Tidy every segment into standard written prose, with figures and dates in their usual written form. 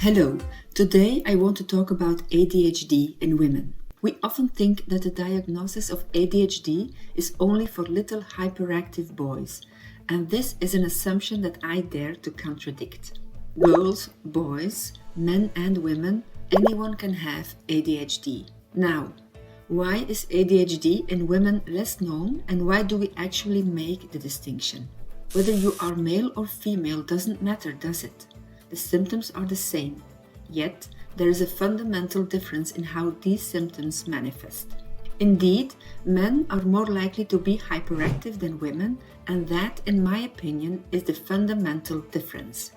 Hello, today I want to talk about ADHD in women. We often think that the diagnosis of ADHD is only for little hyperactive boys, and this is an assumption that I dare to contradict. Girls, boys, men and women, anyone can have ADHD. Now, why is ADHD in women less known, and why do we actually make the distinction? Whether you are male or female doesn't matter, does it? The symptoms are the same, yet there is a fundamental difference in how these symptoms manifest. Indeed, men are more likely to be hyperactive than women, and that, in my opinion, is the fundamental difference.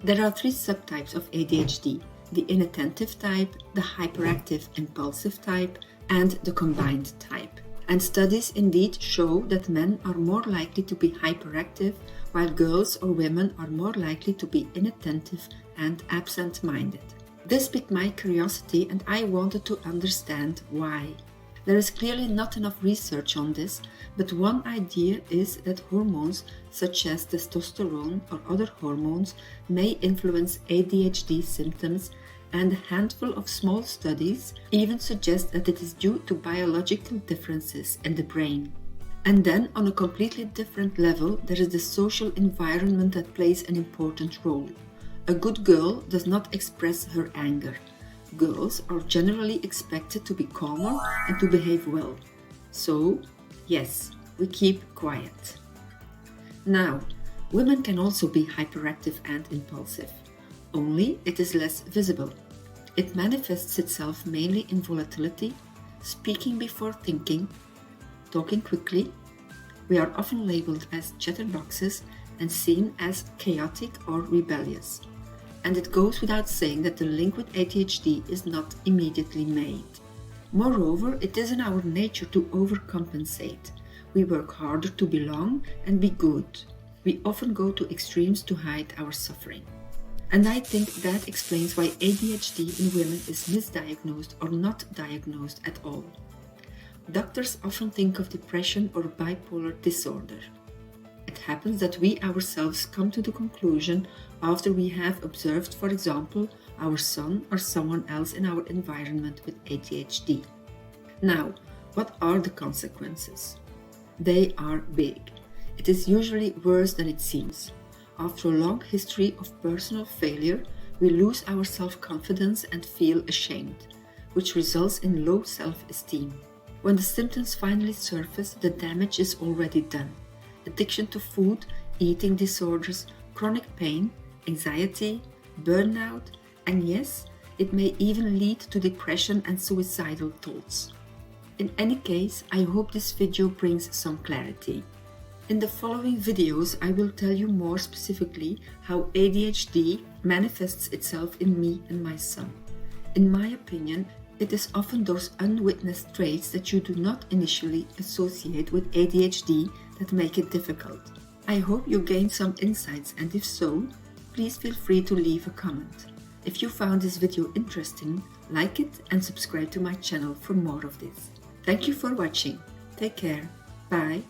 There are three subtypes of ADHD: the inattentive type, the hyperactive impulsive type, and the combined type. And studies indeed show that men are more likely to be hyperactive, while girls or women are more likely to be inattentive and absent-minded. This piqued my curiosity, and I wanted to understand why. There is clearly not enough research on this, but one idea is that hormones such as testosterone or other hormones may influence ADHD symptoms, and a handful of small studies even suggest that it is due to biological differences in the brain. And then, on a completely different level, there is the social environment that plays an important role. A good girl does not express her anger. Girls are generally expected to be calmer and to behave well. So, yes, we keep quiet. Now, women can also be hyperactive and impulsive, only it is less visible. It manifests itself mainly in volatility, speaking before thinking, talking quickly. We are often labeled as chatterboxes and seen as chaotic or rebellious. And it goes without saying that the link with ADHD is not immediately made. Moreover, it is in our nature to overcompensate. We work harder to belong and be good. We often go to extremes to hide our suffering. And I think that explains why ADHD in women is misdiagnosed or not diagnosed at all. Doctors often think of depression or bipolar disorder. It happens that we ourselves come to the conclusion after we have observed, for example, our son or someone else in our environment with ADHD. Now, what are the consequences? They are big. It is usually worse than it seems. After a long history of personal failure, we lose our self-confidence and feel ashamed, which results in low self-esteem. When the symptoms finally surface, the damage is already done. Addiction to food, eating disorders, chronic pain, anxiety, burnout, and yes, it may even lead to depression and suicidal thoughts. In any case, I hope this video brings some clarity. In the following videos, I will tell you more specifically how ADHD manifests itself in me and my son. In my opinion, it is often those unwitnessed traits that you do not initially associate with ADHD that make it difficult. I hope you gained some insights, and if so, please feel free to leave a comment. If you found this video interesting, like it and subscribe to my channel for more of this. Thank you for watching. Take care. Bye.